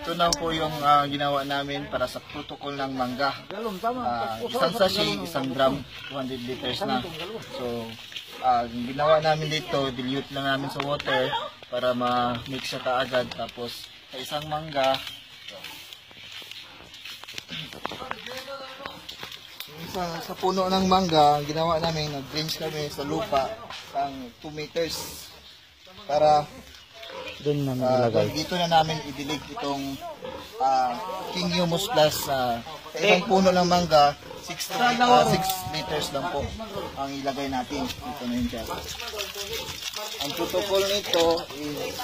ito na po yung ginawa namin para sa protocol ng mangga. Isang sachet, isang drum, 200 liters na. So, ginawa namin dito, dilute lang namin sa water para ma-mix siya kaagad. Tapos, sa isang mangga, sa puno ng mangga, ginawa namin, nag-range kami sa lupa ng 2 meters para Doon namin ilagay. dito na namin idilig itong King Humus Plus. Sa isang puno ng mangga, 6 liters lang po ang ilagay natin. Ito na yun siya. Ang protocol nito is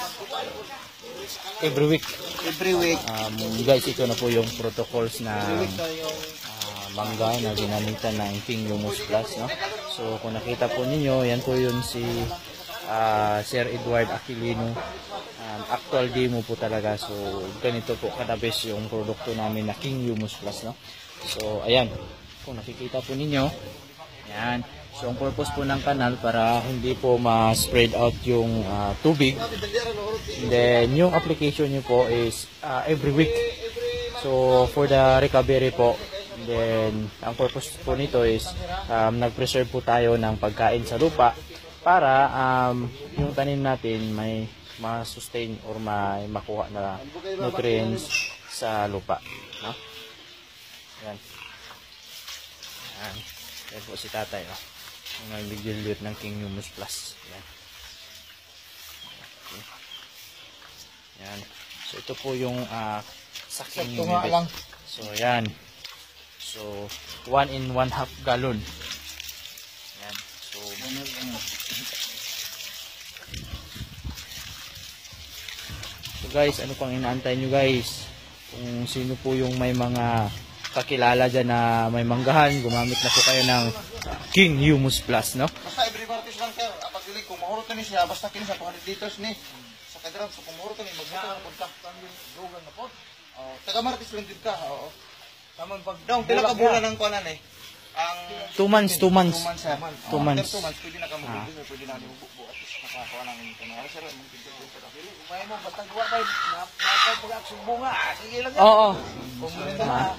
Every week. Guys, ito na po yung protocols na mangga na ginamitan ng King Humus Plus, no? So kung nakita po ninyo, yan po yun si Sir Edward Aquilino. Actual demo po talaga. So ganito po kadabes yung produkto namin na King Humus Plus, no? So ayan, kung nakikita po ninyo, yan. So ang purpose po ng kanal para hindi po ma-spread out yung tubig. And then yung application nyo po is every week. So for the recovery po, then ang purpose po nito is nag-preserve po tayo ng pagkain sa lupa para yung tanim natin may ma-sustain or may makuha na nutrients sa lupa, no? Yan. Yan. Yan po si tatay, no? Yung nag-dilute ng King Humus Plus. Yan. Okay. Yan. So ito po yung sa King Humus Plus. So yan. So 1 in 1/2 gallon. Yan. So guys, ano pang inaantay nyo guys? Kung sino po yung may mga kakilala dyan na may manggahan, gumamit na po kayo ng King Humus Plus, no? basta every martes lang sir, pag-ilig, kung mahurot ka niya, basta kini sa 200 liters ni sa kadram, so kung mahurot ka niya, magbuto na punta dugan na po. Taga martes lang din ka, oo. Tamang pag down, pila ka bulan ng kuanan eh. Ang 2 months. 2 months. 2 months. Pwede na ka mag-buto, pwede na buo at nakakuha ng kanal sir, magtitigil sa kapili. Umay mo batang duwa kay napapag-action bunga. Sige lang. Oo.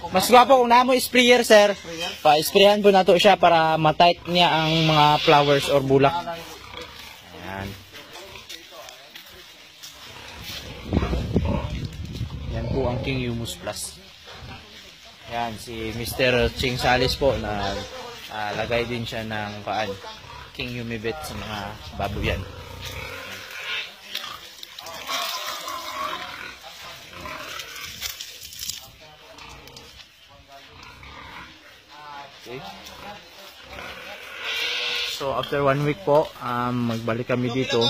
Mas gwapo kung namo sprayer, sir. Pa-sprayan po nato siya para ma-tight niya ang mga flowers or bulak. Ayan. Yan po ang King Humus Plus. Yan, si Mr. Ching Salis po na lagay din siya ng King Humibet sa mga baboyan. Okay. So after 1 week po, magbalik kami dito.